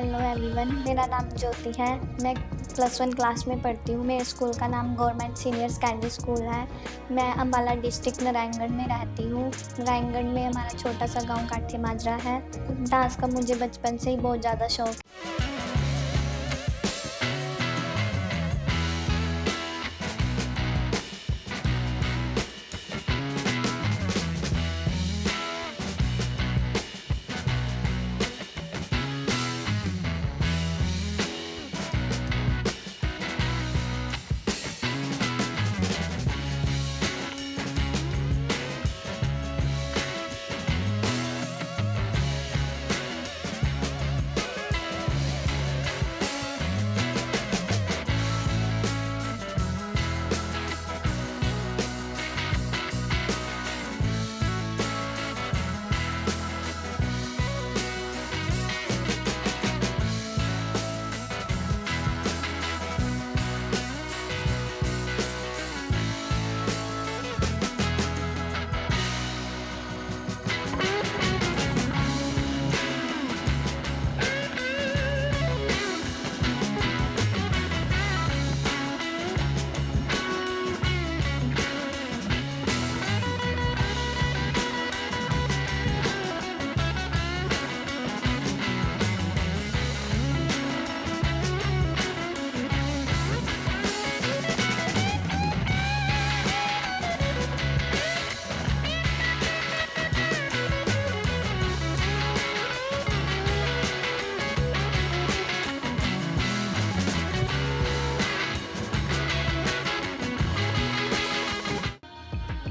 Hello everyone, मेरा नाम ज्योति है। मैं +1 क्लास में पढ़ती हूँ। मेरे स्कूल का नाम गवर्नमेंट सीनियर सेकेंडरी स्कूल है। मैं अम्बाला डिस्ट्रिक्ट नारायणगढ़ में रहती हूँ। नारायणगढ़ में हमारा छोटा सा गांव काठे माजरा है। डांस का मुझे बचपन से ही बहुत ज़्यादा शौक है।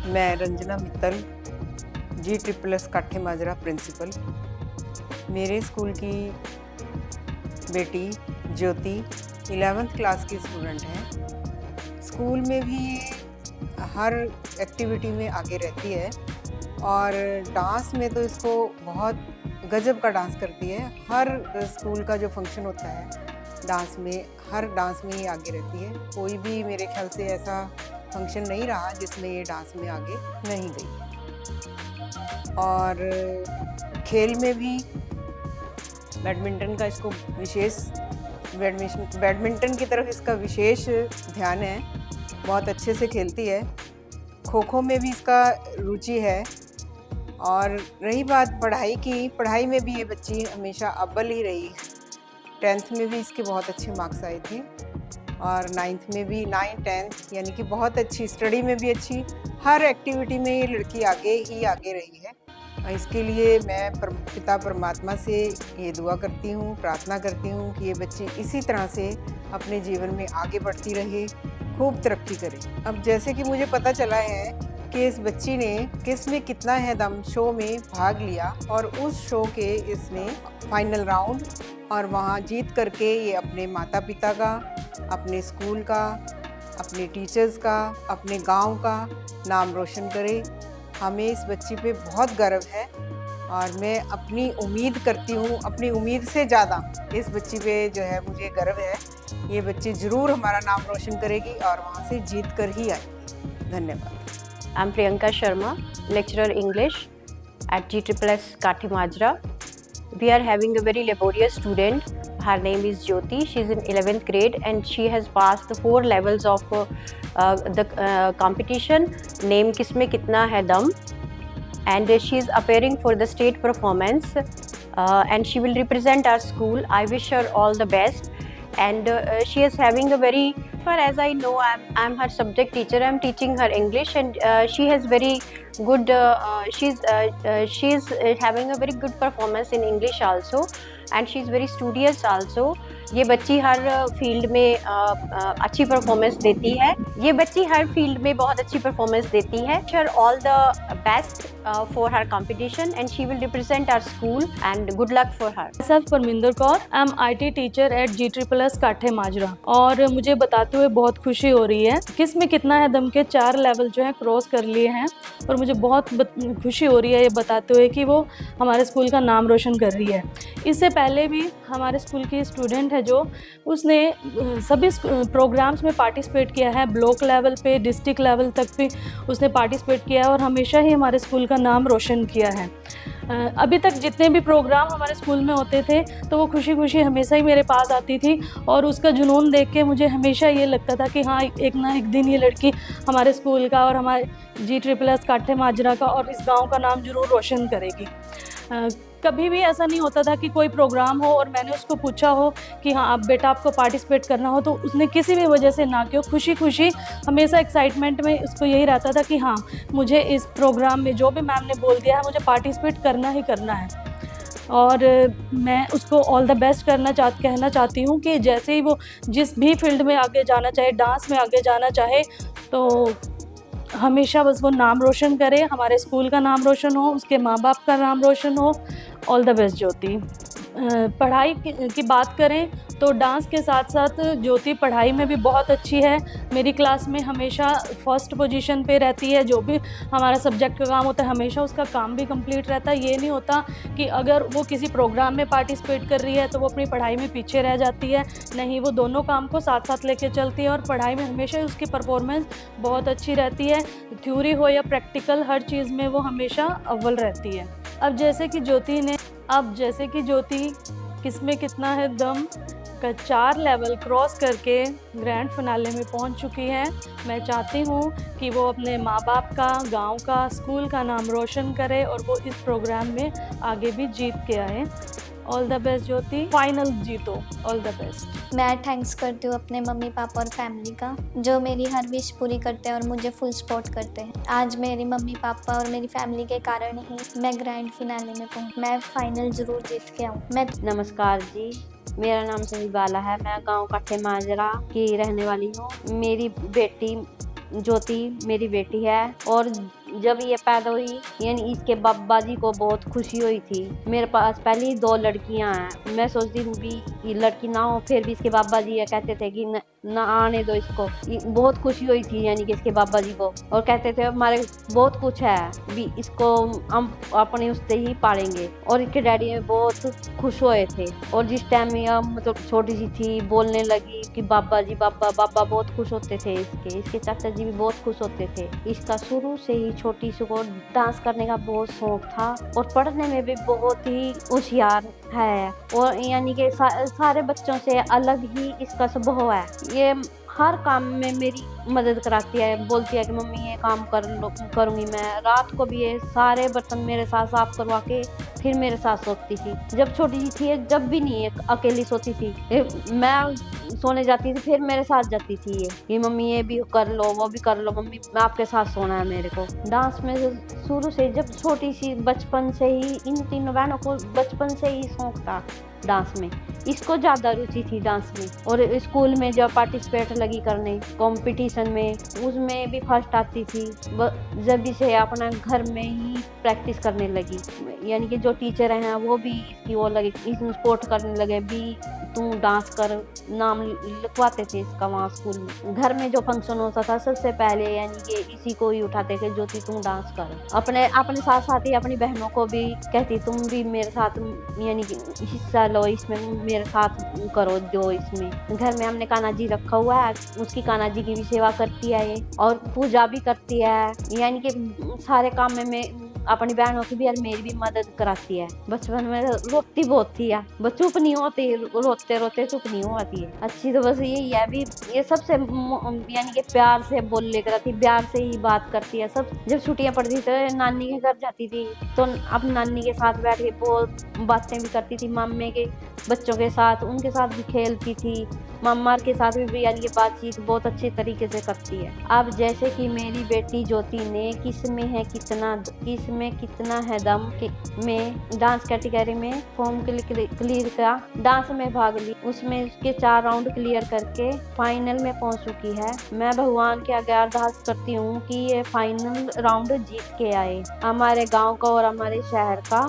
मैं रंजना मित्तल, G++ काठे माजरा प्रिंसिपल। मेरे स्कूल की बेटी ज्योति 11th क्लास की स्टूडेंट है। स्कूल में भी हर एक्टिविटी में आगे रहती है और डांस में तो इसको बहुत गजब का डांस करती है। हर स्कूल का जो फंक्शन होता है डांस में, हर डांस में ही आगे रहती है। कोई भी मेरे ख्याल से ऐसा फंक्शन नहीं रहा जिसमें ये डांस में आगे नहीं गई। और खेल में भी बैडमिंटन का इसको विशेष बैडमिंटन की तरफ इसका विशेष ध्यान है। बहुत अच्छे से खेलती है। खो खो में भी इसका रुचि है। और रही बात पढ़ाई की, पढ़ाई में भी ये बच्ची हमेशा अव्वल ही रही है। 10th में भी इसके बहुत अच्छे मार्क्स आए थे और 9th में भी, 9, 10th यानी कि बहुत अच्छी, स्टडी में भी अच्छी। हर एक्टिविटी में ये लड़की आगे रही है। इसके लिए मैं पिता परमात्मा से ये दुआ करती हूँ, प्रार्थना करती हूँ कि ये बच्ची इसी तरह से अपने जीवन में आगे बढ़ती रहे, खूब तरक्की करे। अब जैसे कि मुझे पता चला है कि इस बच्ची ने किस में कितना है दम शो में भाग लिया और उस शो के इसने फाइनल राउंड और वहाँ जीत करके ये अपने माता पिता का, अपने स्कूल का, अपने टीचर्स का, अपने गांव का नाम रोशन करे। हमें इस बच्ची पे बहुत गर्व है और मैं अपनी उम्मीद करती हूँ, अपनी उम्मीद से ज़्यादा इस बच्ची पे जो है मुझे गर्व है। ये बच्ची ज़रूर हमारा नाम रोशन करेगी और वहाँ से जीत कर ही आएगी। धन्यवाद। I am Priyanka Sharma, lecturer English at G++ Kathi Majra. We are having a very laborious student. Her name is Jyoti. She is in 11th grade and she has passed 4 levels of the competition. Name Kisme Kitna Hai Dam. And she is appearing for the state performance and she will represent our school. I wish her all the best. And she is having a very, as far as I know, I'm her subject teacher. I'm teaching her English and she has very good, she's having a very good performance in English also and she's very studious also. ये बच्ची हर field में अच्छी performance देती है। ये बच्ची हर field में बहुत अच्छी परफॉर्मेंस देती है। Wish her all the best for her competition and she will represent our school and good luck for her. Myself Parminder Kaur, I am IT teacher at G++ काठे माजरा और मुझे बताते हुए बहुत खुशी हो रही है। किस में कितना है दम के 4 लेवल जो है क्रॉस कर लिए हैं और मुझे बहुत खुशी हो रही है ये बताते हुए कि वो हमारे स्कूल का नाम रोशन कर रही है। इससे पहले भी हमारे स्कूल की स्टूडेंट है जो उसने सभी प्रोग्राम्स में पार्टिसिपेट किया है। ब्लॉक लेवल पे, डिस्ट्रिक्ट लेवल तक भी उसने पार्टिसिपेट किया है और हमेशा ही हमारे स्कूल का नाम रोशन किया है। अभी तक जितने भी प्रोग्राम हमारे स्कूल में होते थे तो वो खुशी खुशी हमेशा ही मेरे पास आती थी, और उसका जुनून देख के मुझे हमेशा ये लगता था कि हाँ, एक ना एक दिन ये लड़की हमारे स्कूल का और हमारे GSSS काठे माजरा का और इस गांव का नाम ज़रूर रोशन करेगी। कभी भी ऐसा नहीं होता था कि कोई प्रोग्राम हो और मैंने उसको पूछा हो कि हाँ आप बेटा आपको पार्टिसिपेट करना हो, तो उसने किसी भी वजह से ना क्यों खुशी खुशी हमेशा एक्साइटमेंट में उसको यही रहता था कि हाँ मुझे इस प्रोग्राम में जो भी मैम ने बोल दिया है मुझे पार्टिसिपेट करना ही करना है। और मैं उसको ऑल द बेस्ट कहना चाहती हूँ कि जैसे ही वो जिस भी फील्ड में आगे जाना चाहे, डांस में आगे जाना चाहे, तो हमेशा बस वो नाम रोशन करे, हमारे स्कूल का नाम रोशन हो, उसके माँ बाप का नाम रोशन हो। ऑल द बेस्ट ज्योति। पढ़ाई की बात करें तो डांस के साथ साथ ज्योति पढ़ाई में भी बहुत अच्छी है। मेरी क्लास में हमेशा फर्स्ट पोजीशन पे रहती है। जो भी हमारा सब्जेक्ट का काम होता है हमेशा उसका काम भी कंप्लीट रहता है। ये नहीं होता कि अगर वो किसी प्रोग्राम में पार्टिसिपेट कर रही है तो वो अपनी पढ़ाई में पीछे रह जाती है। नहीं, वो दोनों काम को साथ साथ लेके चलती है और पढ़ाई में हमेशा उसकी परफॉर्मेंस बहुत अच्छी रहती है। थ्योरी हो या प्रैक्टिकल, हर चीज़ में वो हमेशा अव्वल रहती है। अब जैसे कि ज्योति किसमें कितना है दम का 4 लेवल क्रॉस करके ग्रैंड फिनाले में पहुंच चुकी है। मैं चाहती हूं कि वो अपने माँ बाप का, गांव का, स्कूल का नाम रोशन करे और वो इस प्रोग्राम में आगे भी जीत के आए। All the best Jyoti, final जीतो। All the best. मैं थैंक्स करती हूँ अपने मम्मी पापा और फैमिली का, जो मेरी हर विश पूरी करते हैं और मुझे फुल सपोर्ट करते हैं। आज मेरे मम्मी पापा और मेरी फैमिली के कारण ही मैं ग्रैंड फिनाले में पहुँची। मैं फाइनल ज़रूर जीत के आऊँ। नमस्कार जी, मेरा नाम सनी बाला है। मैं गांव काठे माजरा की रहने वाली हूँ। मेरी बेटी ज्योति मेरी बेटी है, और जब ये पैदा हुई यानी इसके बाबा जी को बहुत खुशी हुई थी। मेरे पास पहले ही 2 लड़कियां हैं। मैं सोचती हूँ भी ये लड़की ना हो, फिर भी इसके बाबा जी ये कहते थे कि ना आने दो इसको। बहुत खुशी हुई थी यानी कि इसके बाबा जी को, और कहते थे हमारे बहुत कुछ है भी, इसको हम अपने उससे ही पालेंगे। और इसके डैडी में बहुत खुश हुए थे। और जिस टाइम ये मतलब छोटी सी थी, बोलने लगी कि बाबा जी बाबा बाबा, बहुत खुश होते थे। इसके चाचा जी भी बहुत खुश होते थे। इसका शुरू से ही छोटी सी को डांस करने का बहुत शौक था, और पढ़ने में भी बहुत ही होशियार है। और यानी कि सारे बच्चों से अलग ही इसका स्वभाव है। ये हर काम में मेरी मदद कराती है, बोलती है कि मम्मी ये काम करूँगी मैं। रात को भी ये सारे बर्तन मेरे साथ साफ करवा के फिर मेरे साथ सोती थी। जब छोटी सी थी जब भी नहीं अकेली सोती थी, मैं सोने जाती थी फिर मेरे साथ जाती थी ये मम्मी ये भी कर लो वो भी कर लो मम्मी, मैं आपके साथ सोना है मेरे को। डांस में शुरू से जब छोटी सी बचपन से ही इन तीनों बहनों को बचपन से ही शौक था डांस में। इसको ज़्यादा रुचि थी डांस में, और स्कूल में जब पार्टिसिपेट लगी करने कंपटीशन में, उसमें भी फर्स्ट आती थी। जब से अपना घर में ही प्रैक्टिस करने लगी, यानी कि जो टीचर हैं वो भी इसकी वो लगे, इसमें सपोर्ट करने लगे भी तू डांस कर, नाम लिखवाते थे इसका वहाँ स्कूल में। घर में जो फंक्शन होता था सबसे पहले यानी कि इसी को ही उठाते थे, ज्योति तू डांस कर। अपने साथ साथ ही अपनी बहनों को भी कहती तुम भी मेरे साथ यानी कि हिस्सा लो, इसमें मेरे साथ करो जो इसमें। घर में हमने कान्हा जी रखा हुआ है, उसकी कान्हा जी की भी सेवा करती है ये, और पूजा भी करती है। यानी कि सारे काम में मैं अपनी बहनों की भी और मेरी भी मदद कराती है। बचपन में रोती बहुत थी यार, बस चुप नहीं होती, रोते रोते चुप नहीं होती है। अच्छी तो बस यही है भी, ये सबसे यानी कि प्यार से बोल लेकर आती, प्यार से ही बात करती है सब। जब छुट्टियां पड़ती तो नानी के घर जाती थी तो अपनी नानी के साथ बैठ के बहुत बातें भी करती थी, मम्मी के बच्चों के साथ उनके साथ भी खेलती थी, मम्मा के साथ भी यानी कि बातचीत बहुत अच्छे तरीके से करती है। अब जैसे कि मेरी बेटी ज्योति ने किसमें कितना है दम में डांस कैटेगरी में फॉर्म क्लियर का डांस में भाग ली, उसमें उसके 4 राउंड क्लियर करके फाइनल में पहुंच चुकी है। मैं भगवान के आगे अरदास करती हूँ कि ये फाइनल राउंड जीत के आए, हमारे गाँव का और हमारे शहर का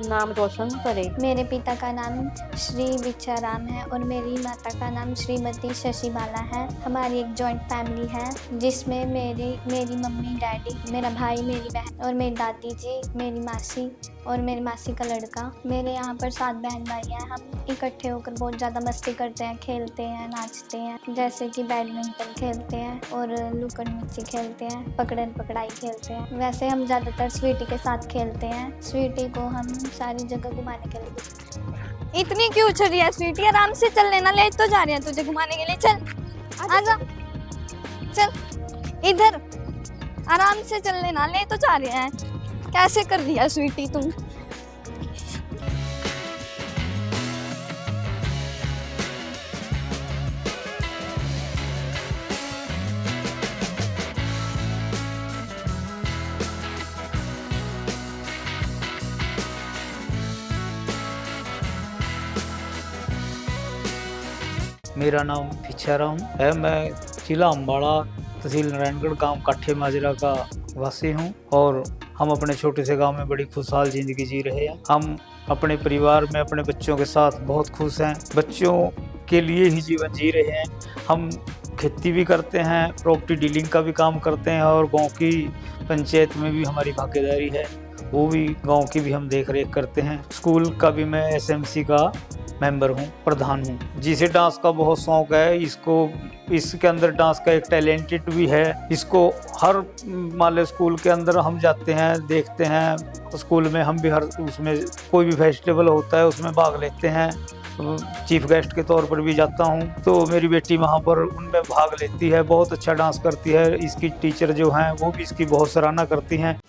नाम रोशन करे। मेरे पिता का नाम श्री विचाराम है और मेरी माता का नाम श्रीमती शशि बाला है। हमारी एक जॉइंट फैमिली है जिसमें मेरी मम्मी, डैडी, मेरा भाई, मेरी बहन और मेरी दादी जी, मेरी मासी और मेरी मासी का लड़का। मेरे यहाँ पर 7 बहन भाई हैं। हम इकट्ठे होकर बहुत ज़्यादा मस्ती करते हैं, खेलते हैं, नाचते हैं, जैसे कि बैडमिंटन खेलते हैं और लुकन मिच्ची खेलते हैं, पकड़न पकड़ाई खेलते हैं। वैसे हम ज़्यादातर स्वीटी के साथ खेलते हैं। स्वीटी को हम सारी जगह घुमाने के लिए। इतनी क्यों उछल रही है स्वीटी? आराम से चल लेना, ले तो जा रहे हैं तुझे घुमाने के लिए। चल आजा, चल इधर आराम से चल लेना, ले तो जा रहे हैं। कैसे कर रही है स्वीटी तू? मेरा नाम भिक्षाराम है। मैं जिला अम्बाड़ा, तहसील नारायणगढ़, गांव काठे माजरा का वासी हूं और हम अपने छोटे से गांव में बड़ी खुशहाल ज़िंदगी जी रहे हैं। हम अपने परिवार में अपने बच्चों के साथ बहुत खुश हैं। बच्चों के लिए ही जीवन जी रहे हैं। हम खेती भी करते हैं, प्रॉपर्टी डीलिंग का भी काम करते हैं और गाँव की पंचायत में भी हमारी भागीदारी है, वो भी गाँव की भी हम देख रेख करते हैं। स्कूल का भी मैं SMC का मेंबर हूँ, प्रधान हूँ। जिसे डांस का बहुत शौक है, इसके अंदर डांस का एक टैलेंटेड भी है। इसको हर मान स्कूल के अंदर हम जाते हैं, देखते हैं। स्कूल में हम भी हर उसमें कोई भी फेस्टिवल होता है उसमें भाग लेते हैं। चीफ गेस्ट के तौर पर भी जाता हूँ, तो मेरी बेटी वहाँ पर उनमें भाग लेती है। बहुत अच्छा डांस करती है। इसकी टीचर जो हैं वो भी इसकी बहुत सराहना करती हैं।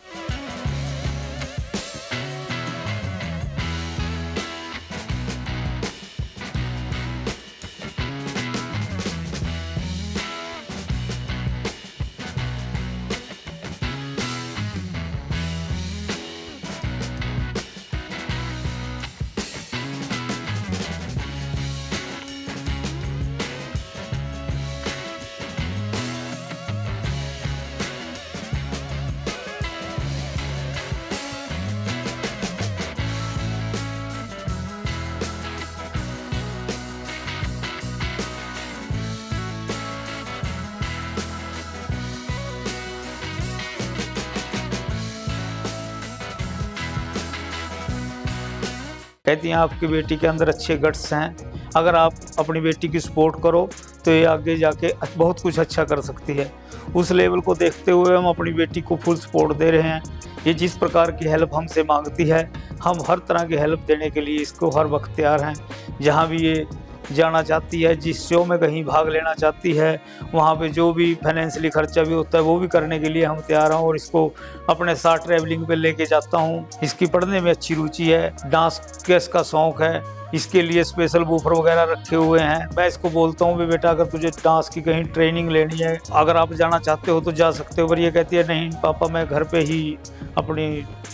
कहती हैं आपकी बेटी के अंदर अच्छे गट्स हैं, अगर आप अपनी बेटी की सपोर्ट करो तो ये आगे जाके बहुत कुछ अच्छा कर सकती है। उस लेवल को देखते हुए हम अपनी बेटी को फुल सपोर्ट दे रहे हैं। ये जिस प्रकार की हेल्प हमसे मांगती है, हम हर तरह की हेल्प देने के लिए इसको हर वक्त तैयार हैं। जहाँ भी ये जाना चाहती है, जिस शो में कहीं भाग लेना चाहती है, वहाँ पे जो भी फाइनेंशियली खर्चा भी होता है वो भी करने के लिए हम तैयार हैं और इसको अपने साथ ट्रैवलिंग पे लेके जाता हूँ। इसकी पढ़ने में अच्छी रुचि है, डांस का इसका शौक़ है, इसके लिए स्पेशल बूफर वगैरह रखे हुए हैं। मैं इसको बोलता हूँ भी बेटा अगर तुझे डांस की कहीं ट्रेनिंग लेनी है, अगर आप जाना चाहते हो तो जा सकते हो। पर ये कहती है नहीं पापा, मैं घर पे ही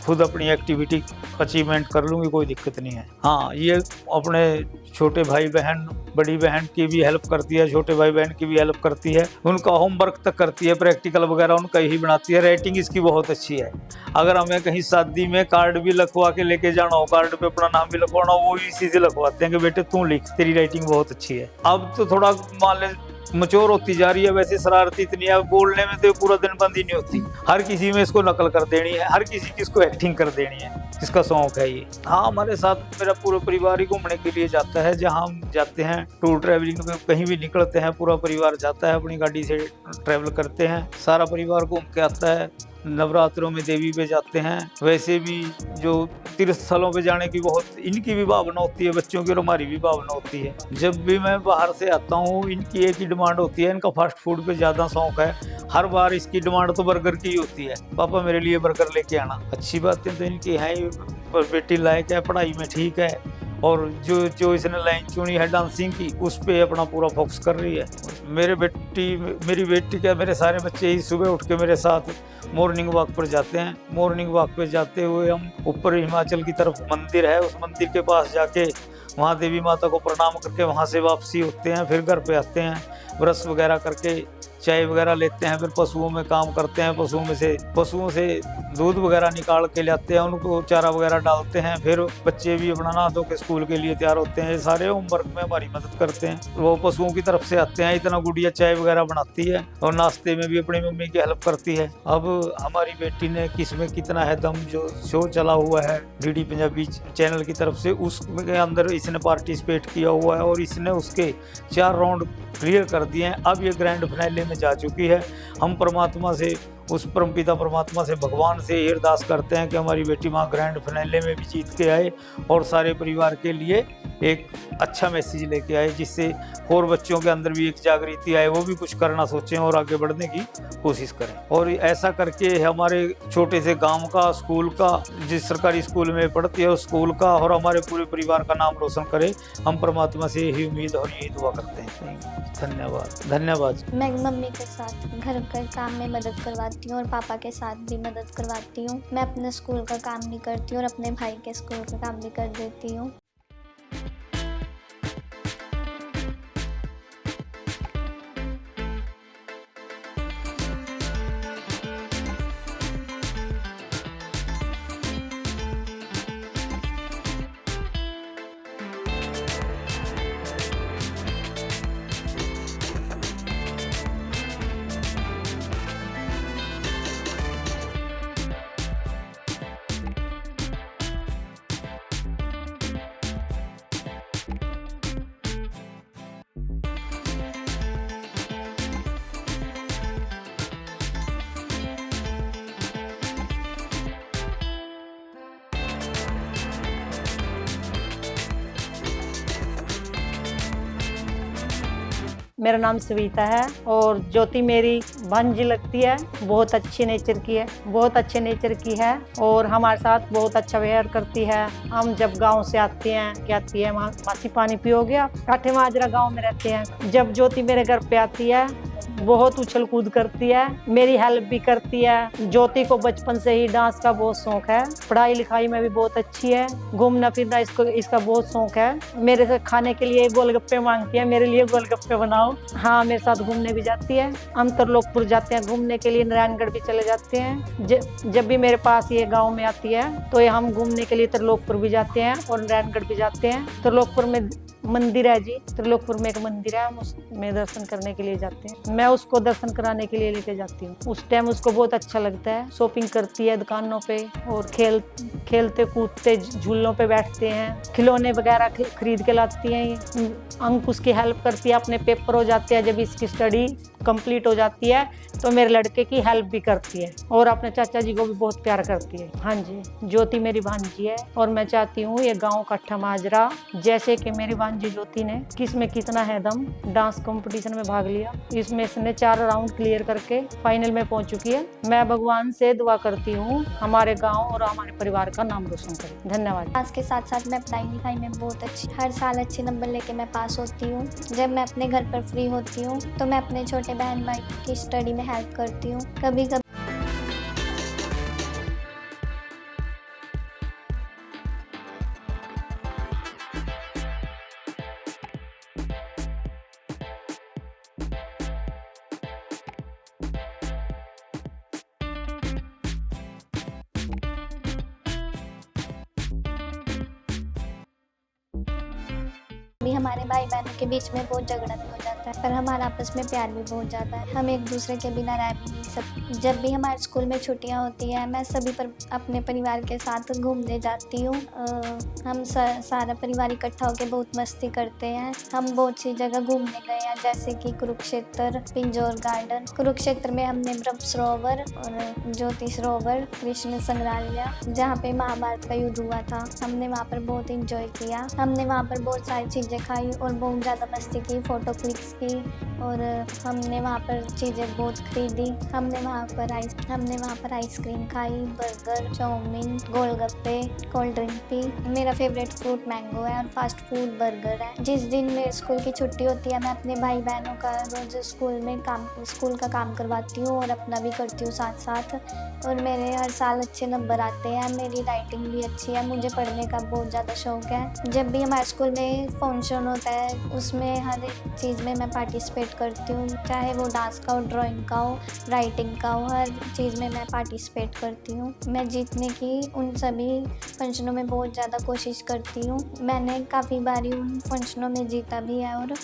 खुद अपनी एक्टिविटी अचीवमेंट कर लूँगी, कोई दिक्कत नहीं है। हाँ, ये अपने छोटे भाई बहन, बड़ी बहन की भी हेल्प करती है, छोटे भाई बहन की भी हेल्प करती है। उनका होमवर्क तक करती है, प्रैक्टिकल वगैरह उनका ही बनाती है। राइटिंग इसकी बहुत अच्छी है। अगर हमें कहीं शादी में कार्ड भी लिखवा के लेके जाना हो, कार्ड पे अपना नाम भी लिखवाना हो, वो इसी से लिखवाते हैं कि बेटे तू लिख, तेरी राइटिंग बहुत अच्छी है। अब तो थोड़ा मान ले मैच्योर होती जा रही है, वैसे शरारती इतनी है, बोलने में तो पूरा दिन बंद ही नहीं होती। हर किसी में इसको नकल कर देनी है, हर किसी की इसको एक्टिंग कर देनी है, इसका शौक है ये। हाँ, हमारे साथ मेरा पूरा परिवार ही घूमने के लिए जाता है। जहाँ हम जाते हैं टूर ट्रैवलिंग में, कहीं भी निकलते हैं पूरा परिवार जाता है, अपनी गाड़ी से ट्रैवल करते हैं, सारा परिवार घूम के आता है। नवरात्रों में देवी पे जाते हैं। वैसे भी जो तीर्थ स्थलों पे जाने की बहुत इनकी भी भावना होती है, बच्चों की और हमारी भी भावना होती है। जब भी मैं बाहर से आता हूँ, इनकी एक ही डिमांड होती है, इनका फास्ट फूड पे ज़्यादा शौक है। हर बार इसकी डिमांड तो बर्गर की ही होती है, पापा मेरे लिए बर्गर लेके आना। अच्छी बातें तो इनकी हैं ही, पर बेटी लायक है, पढ़ाई में ठीक है, और जो इसने लाइन चुनी है डांसिंग की, उस पे अपना पूरा फोकस कर रही है। मेरी बेटी क्या, मेरे सारे बच्चे ही सुबह उठ के मेरे साथ मॉर्निंग वॉक पर जाते हैं। मॉर्निंग वॉक पे जाते हुए हम ऊपर हिमाचल की तरफ मंदिर है, उस मंदिर के पास जाके वहाँ देवी माता को प्रणाम करके वहाँ से वापसी होते हैं, फिर घर पे आते हैं। ब्रश वगैरह करके चाय वगैरह लेते हैं, फिर पशुओं में काम करते हैं, पशुओं से दूध वगैरह निकाल के लाते हैं, उनको चारा वगैरह डालते हैं, फिर बच्चे भी अपना नहा धो के स्कूल के लिए तैयार होते हैं। ये सारे होमवर्क में हमारी मदद करते हैं। वो पशुओं की तरफ से आते हैं, इतना गुड़िया चाय वगैरह बनाती है और नाश्ते में भी अपनी मम्मी की हेल्प करती है। अब हमारी बेटी ने किसमें कितना है दम जो शो चला हुआ है डीडी पंजाबी चैनल की तरफ से, उसके अंदर इसने पार्टिसिपेट किया हुआ है और इसने उसके 4 राउंड क्लियर कर दिए हैं। अब ये ग्रैंड फाइनल में जा चुकी है। हम परमात्मा से, उस परमपिता परमात्मा से, भगवान से ये अरदास करते हैं कि हमारी बेटी माँ ग्रैंड फाइनल में भी जीत के आए और सारे परिवार के लिए एक अच्छा मैसेज लेके आए, जिससे और बच्चों के अंदर भी एक जागृति आए, वो भी कुछ करना सोचें और आगे बढ़ने की कोशिश करें। और ऐसा करके हमारे छोटे से गांव का, स्कूल का, जिस सरकारी स्कूल में पढ़ती है उस स्कूल का और हमारे पूरे परिवार का नाम रोशन करे। हम परमात्मा से यही उम्मीद और यही दुआ करते हैं। धन्यवाद। मैं मम्मी के साथ घर के काम में मदद करवाती हूँ और पापा के साथ भी मदद करवाती हूँ। मैं अपने स्कूल का काम भी करती हूँ और अपने भाई के स्कूल का काम भी कर देती हूँ। मेरा नाम सविता है और ज्योति मेरी भांजी लगती है। बहुत अच्छे नेचर की है, बहुत अच्छे नेचर की है और हमारे साथ बहुत अच्छा व्यवहार करती है। हम जब गांव से आते हैं कहती है मासी पानी पियोगे आप? काठे माजरा गांव में रहते हैं। जब ज्योति मेरे घर पे आती है बहुत उछल कूद करती है, मेरी हेल्प भी करती है। ज्योति को बचपन से ही डांस का बहुत शौक है, पढ़ाई लिखाई में भी बहुत अच्छी है, घूमना फिरना इसका बहुत शौक है। मेरे से खाने के लिए गोलगप्पे मांगती है, मेरे लिए गोलगप्पे बनाओ। हाँ, मेरे साथ घूमने भी जाती है। हम त्रिलोकपुर जाते हैं घूमने के लिए, नारायणगढ़ भी चले जाते हैं। जब भी मेरे पास ये गाँव में आती है तो ये हम घूमने के लिए त्रिलोकपुर भी जाते हैं और नारायणगढ़ भी जाते हैं। त्रिलोकपुर में मंदिर है जी, त्रिलोकपुर में एक मंदिर है, हम उसमें दर्शन करने के लिए जाते हैं। मैं उसको दर्शन कराने के लिए लेके जाती हूँ। उस टाइम उसको बहुत अच्छा लगता है। शॉपिंग करती है दुकानों पे और खेलते कूदते झूलों पे बैठते हैं, खिलौने वगैरह खरीद के लाती हैं। अंक उसकी हेल्प करती है, अपने पेपर हो जाते हैं जब इसकी स्टडी कंप्लीट हो जाती है तो मेरे लड़के की हेल्प भी करती है और अपने चाचा जी को भी बहुत प्यार करती है। हाँ जी, ज्योति मेरी भांजी है और मैं चाहती हूँ ये गांव काठा माजरा, जैसे कि मेरी भांजी ज्योति ने किसमें कितना है दम डांस कंपटीशन में भाग लिया, इसमें इसने 4 राउंड क्लियर करके फाइनल में पहुंच चुकी है। मैं भगवान से दुआ करती हूँ हमारे गाँव और हमारे परिवार का नाम रोशन करे। धन्यवाद। पास के साथ साथ मैं पढ़ाई लिखाई में बहुत अच्छी, हर साल अच्छे नंबर लेके मैं पास होती हूँ। जब मैं अपने घर पर फ्री होती हूँ तो मैं अपने छोटे बहन भाई की स्टडी में हेल्प करती हूँ। कभी कभी भी हमारे भाई बहनों के बीच में बहुत झगड़ा भी हो जाता है, पर हमारा आपस में प्यार भी बहुत ज़्यादा है। हम एक दूसरे के बिना रह भी नहीं सकते। जब भी हमारे स्कूल में छुट्टियां होती है मैं सभी अपने परिवार के साथ घूमने जाती हूँ। हम सारा परिवार इकट्ठा होकर बहुत मस्ती करते हैं। हम बहुत सी जगह घूमने गए हैं, जैसे कि कुरुक्षेत्र, पिंजौर गार्डन। कुरुक्षेत्र में हमने ब्रह्म सरोवर और ज्योति सरोवर, कृष्ण संग्रहालय, जहाँ पे महाभारत का युद्ध हुआ था, हमने वहाँ पर बहुत इंजॉय किया। हमने वहाँ पर बहुत सारी चीज़ें खाई और बहुत ज़्यादा मस्ती की, फोटो क्लिक्स की और हमने वहाँ पर चीज़ें बहुत खरीदी। हमने वहाँ पर आइसक्रीम खाई, बर्गर, चाउमीन, गोलगप्पे, कोल्ड ड्रिंक पी। मेरा फेवरेट फ्रूट मैंगो है और फास्ट फूड बर्गर है। जिस दिन मेरे स्कूल की छुट्टी होती है मैं अपने भाई बहनों का रोज़ स्कूल का काम करवाती हूँ और अपना भी करती हूँ साथ साथ। और मेरे हर साल अच्छे नंबर आते हैं। मेरी राइटिंग भी अच्छी है, मुझे पढ़ने का बहुत ज़्यादा शौक है। जब भी हमारे स्कूल में फंक्शन होता है उसमें हर एक चीज़ में मैं मैं पार्टिसिपेट करती हूँ, चाहे वो डांस का हो, ड्राइंग का हो, राइटिंग का हो, हर चीज़ में मैं पार्टिसिपेट करती हूँ। मैं जीतने की उन सभी फंक्शनों में बहुत ज़्यादा कोशिश करती हूँ। मैंने काफ़ी बारी उन फंक्शनों में जीता भी है। और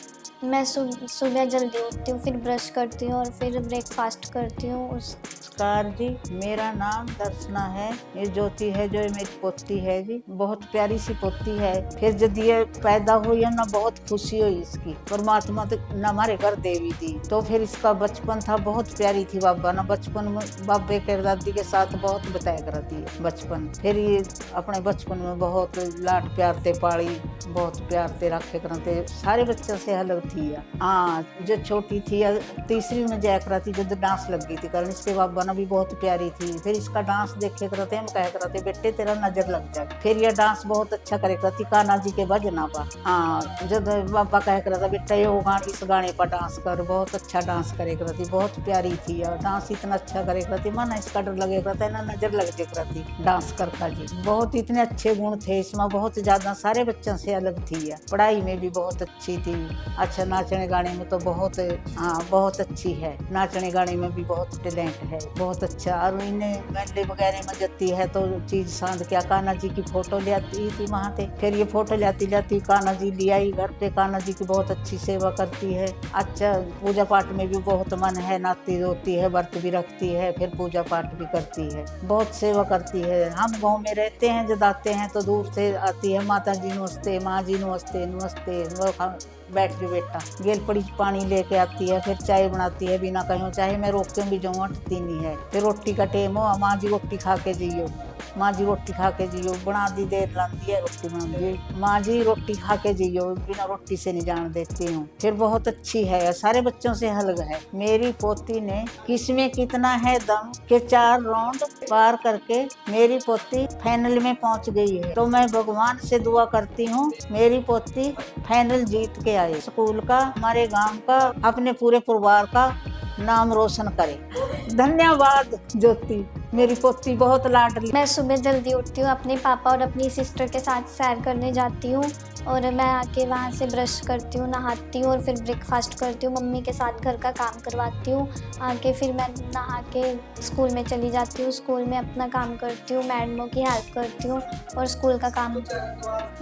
मैं सुबह जल्दी उठती हूँ, फिर ब्रश करती हूँ और फिर ब्रेकफास्ट करती हूँ। नमस्कार जी, मेरा नाम दर्शना है। ये ज्योति है जो मेरी पोती है जी, बहुत प्यारी सी पोती है। फिर जब ये पैदा हुई है ना, बहुत खुशी हुई इसकी। परमात्मा तो न हमारे घर देवी थी, तो फिर इसका बचपन था, बहुत प्यारी थी बाबा ना। बचपन में बाबे के दादी के साथ बहुत बिताया करती है बचपन। फिर ये अपने बचपन में बहुत लाड प्यार ते पाली, बहुत प्यार ते रखे करते, सारे बच्चों से अलग थी। हाँ, जो छोटी थी तीसरी में जाया करती, जो डांस लग गई थी कारण इसके बाबा ना भी बहुत प्यारी थी। फिर इसका डांस देखे करते, हम कह करते बेटे तेरा नजर लग जाए। फिर यह डांस बहुत अच्छा करे करती कान्हा जी के भजना पर। हाँ, जब बाबा कह करता बेटा ये इस गाने पर डांस कर, बहुत अच्छा डांस करे करती, बहुत प्यारी थी। और डांस इतना अच्छा करे करती, मन इसका डर लगे करता है ना, नजर लग जाए करती डांस करता जी। बहुत इतने अच्छे गुण थे इसमें, बहुत ज्यादा सारे बच्चों से अलग थी। पढ़ाई में भी बहुत अच्छी थी। अच्छा, नाचने गाने में तो बहुत, हाँ बहुत अच्छी है। नाचने गाने में भी बहुत टैलेंट है, बहुत अच्छा। और इन्हें मेले वगैरह में जाती है तो चीज सांध क्या कान्हा जी की फोटो ले आती थी वहाँ पे। फिर ये फोटो लाती कान्हा जी ले आई घर पे। कान्हा जी की बहुत अच्छी सेवा करती है। अच्छा, पूजा पाठ में भी बहुत मन है, नाती रोती है, व्रत भी रखती है, फिर पूजा पाठ भी करती है, बहुत सेवा करती है। हम गाँव में रहते हैं, जब आते हैं तो दूर से आती है, माता जी नमस्ते, माँ जी नमस्ते नमस्ते, बैठ जो बेटा। गेल पड़ी पानी लेके आती है, फिर चाय बनाती है, बिना कहीं चाहे मैं रोक के भी जाऊँ हटती नहीं है। फिर रोटी का टेम हो, माँ जी रोटी खा के जियो, माँ जी रोटी खा के जियो, बना दी देर लाती है रोटी बना दी, माँ जी रोटी खा के जियो, बिना रोटी से नहीं जान देती हूँ। फिर बहुत अच्छी है, सारे बच्चों से अलग है। मेरी पोती ने किसमें कितना है दम के 4 राउंड पार करके मेरी पोती फाइनल में पहुँच गई है। तो मैं भगवान से दुआ करती हूँ मेरी पोती फाइनल जीत के आए, स्कूल का, हमारे गांव का, अपने पूरे परिवार का नाम रोशन करे। धन्यवाद ज्योति, मेरी पोती बहुत लाडली। मैं सुबह जल्दी उठती हूँ, अपने पापा और अपनी सिस्टर के साथ सैर करने जाती हूँ और मैं आके वहाँ से ब्रश करती हूँ, नहाती हूँ और फिर ब्रेकफास्ट करती हूँ। मम्मी के साथ घर का काम करवाती हूँ। आके फिर मैं नहा के स्कूल में चली जाती हूँ। स्कूल में अपना काम करती हूँ, मैडमों की हेल्प करती हूँ और स्कूल का काम।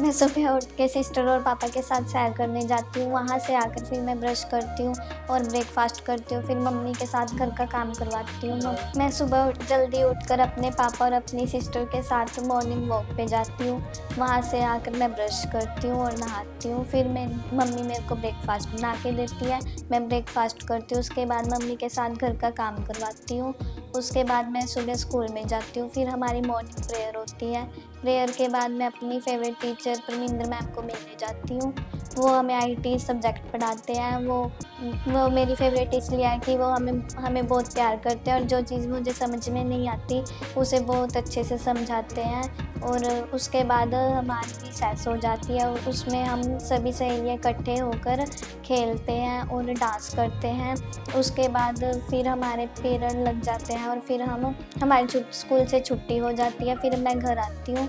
मैं सुबह उठ के सिस्टर और पापा के साथ सैर करने जाती हूँ। वहाँ से आकर फिर मैं ब्रश करती हूँ और ब्रेकफास्ट करती हूँ। फिर मम्मी के साथ घर का काम करवाती हूँ। मैं सुबह जल्दी उठकर अपने पापा और अपनी सिस्टर के साथ मॉर्निंग वॉक पे जाती हूँ। वहाँ से आकर मैं ब्रश करती हूँ और नहाती हूँ। फिर मम्मी मेरे को ब्रेकफास्ट बना के देती है, मैं ब्रेकफास्ट करती हूँ। उसके बाद मम्मी के साथ घर का काम करवाती हूँ। उसके बाद मैं सुबह स्कूल में जाती हूँ। फिर हमारी मॉर्निंग प्रेयर होती है। प्रेयर के बाद मैं अपनी फेवरेट टीचर परमिंदर मैम को मिलने जाती हूँ। वो हमें आईटी सब्जेक्ट पढ़ाते हैं। वो मेरी फेवरेट इसलिए है कि वो हमें बहुत प्यार करते हैं और जो चीज़ मुझे समझ में नहीं आती उसे बहुत अच्छे से समझाते हैं। और उसके बाद हमारी रिसेस हो जाती है और उसमें हम सभी सहेलियाँ इकट्ठे होकर खेलते हैं और डांस करते हैं। उसके बाद फिर हमारे पीरियड लग जाते हैं और फिर हमारी स्कूल से छुट्टी हो जाती है। फिर मैं घर आती हूँ,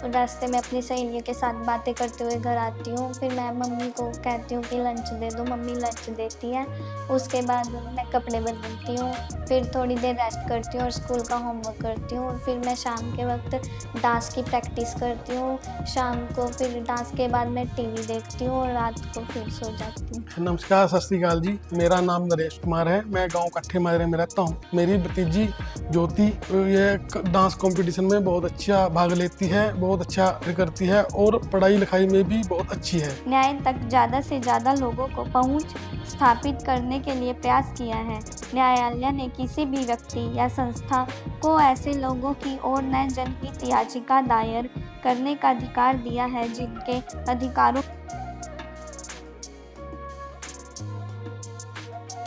रास्ते में अपनी सहेलियों के साथ बातें करते हुए घर आती हूँ। फिर मैं मम्मी को कहती हूँ कि लंच दे दो, मम्मी लंच देती है। उसके बाद मैं कपड़े बदलती हूँ, फिर थोड़ी देर रेस्ट करती हूँ और स्कूल का होमवर्क करती हूँ। और फिर मैं शाम के वक्त डांस की प्रैक्टिस करती हूँ। शाम को फिर डांस के बाद मैं टीवी देखती हूँ और रात को फिर सो जाती हूँ। नमस्कार, सत श्री अकाल जी। मेरा नाम नरेश कुमार है, मैं गांव कट्ठे माजरे में रहता हूँ। मेरी भतीजी ज्योति ये डांस कंपटीशन में बहुत अच्छा भाग लेती है, बहुत अच्छा करती है और पढ़ाई लिखाई में भी बहुत अच्छी है। न्याय तक ज़्यादा से ज़्यादा लोगों को पहुंच स्थापित करने के लिए प्रयास किया है। न्यायालय ने किसी भी व्यक्ति या संस्था को ऐसे लोगों की ओर न जनहित याचिका दायर करने का अधिकार दिया है जिनके अधिकारों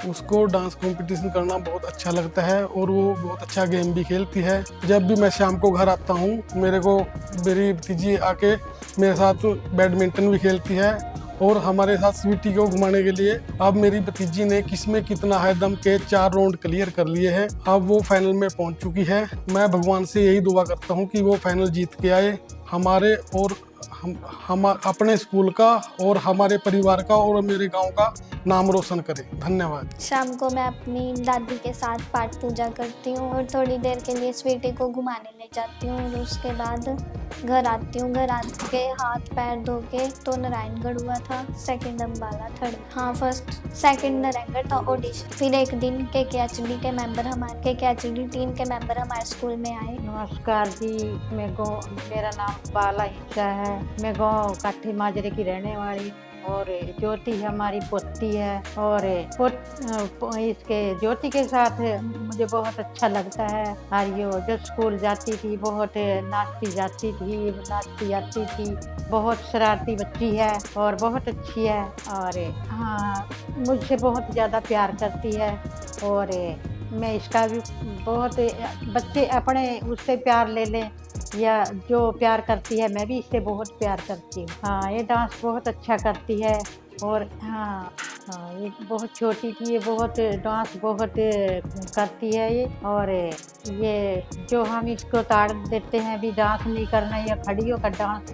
उसको डांस कंपटीशन करना बहुत अच्छा लगता है और वो बहुत अच्छा गेम भी खेलती है। जब भी मैं शाम को घर आता हूँ मेरी भतीजी आके मेरे साथ बैडमिंटन भी खेलती है और हमारे साथ स्वीटी को घुमाने के लिए अब मेरी भतीजी ने किसमें कितना है दम के 4 राउंड क्लियर कर लिए हैं। अब वो फाइनल में पहुंच चुकी है। मैं भगवान से यही दुआ करता हूं कि वो फाइनल जीत के आए, हमारे और हम अपने स्कूल का और हमारे परिवार का और मेरे गांव का नाम रोशन करें। धन्यवाद। शाम को मैं अपनी दादी के साथ पाठ पूजा करती हूँ और थोड़ी देर के लिए स्वीटी को घुमाने ले जाती हूँ और उसके बाद घर आती हूँ। घर आके हाथ पैर धो के, तो नारायणगढ़ हुआ था, सेकंड अम्बाला, थर्ड हाँ फर्स्ट सेकंड नारायणगढ़ था ऑडिशन। फिर एक दिन KKHD के मेंबर हमारे KKHD टीम के मेंबर हमारे स्कूल में आए। नमस्कार जी, मेरा नाम बाला हिस्सा है। मैं गाँव काठी माजरे की रहने वाली हूँ और ज्योति हमारी पोती है और इसके ज्योति के साथ मुझे बहुत अच्छा लगता है। हरियो जब स्कूल जाती थी बहुत नाचती जाती थी, बहुत शरारती बच्ची है और बहुत अच्छी है और हाँ मुझसे बहुत ज़्यादा प्यार करती है और मैं इसका भी बहुत, बच्चे अपने उससे प्यार ले लें या जो प्यार करती है, मैं भी इससे बहुत प्यार करती हूँ। हाँ ये डांस बहुत अच्छा करती है और हाँ ये बहुत छोटी थी, ये बहुत डांस बहुत करती है ये। और ये जो हम इसको ताड़ देते हैं भी डांस नहीं करना या खड़ी होकर डांस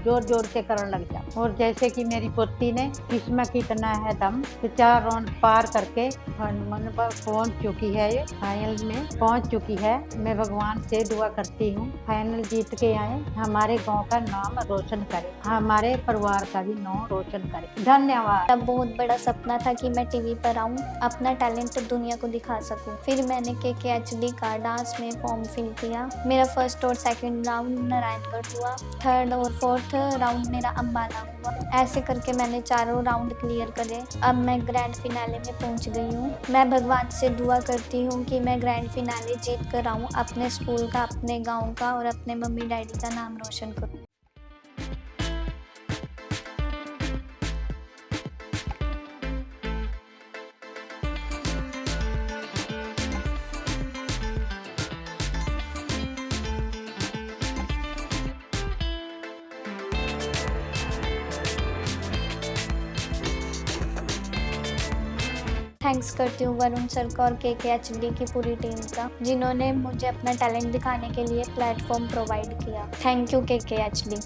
जोर जोर से करने लग जा। और जैसे कि मेरी पोती ने किस्म कितना है दम 4 राउंड पार करके मन पर पहुँच चुकी है, ये फाइनल में पहुँच चुकी है। मैं भगवान से दुआ करती हूँ फाइनल जीत के आए, हमारे गाँव का नाम रोशन करे, हमारे परिवार का भी नाम रोशन करे। धन्यवाद। अब बहुत बड़ा सपना था कि मैं टीवी पर आऊँ, अपना टैलेंट दुनिया को दिखा सकूँ। फिर मैंने KKHD का डांस में फॉर्म फिल किया। मेरा फर्स्ट और सेकंड राउंड नारायणगढ़ हुआ, थर्ड और फोर्थ राउंड मेरा अम्बाला हुआ। ऐसे करके मैंने 4 राउंड क्लियर करे। अब मैं ग्रैंड फिनाले में पहुंच गई हूँ। मैं भगवान से दुआ करती हूँ कि मैं ग्रैंड फिनाले जीत कर आऊँ, अपने स्कूल का, अपने गाँव का और अपने मम्मी डैडी का नाम रोशन करूँ। थैंक्स करती हूँ वरुण सर का और KKHD की पूरी टीम का, जिन्होंने मुझे अपना टैलेंट दिखाने के लिए प्लेटफॉर्म प्रोवाइड किया। Thank you KKHD।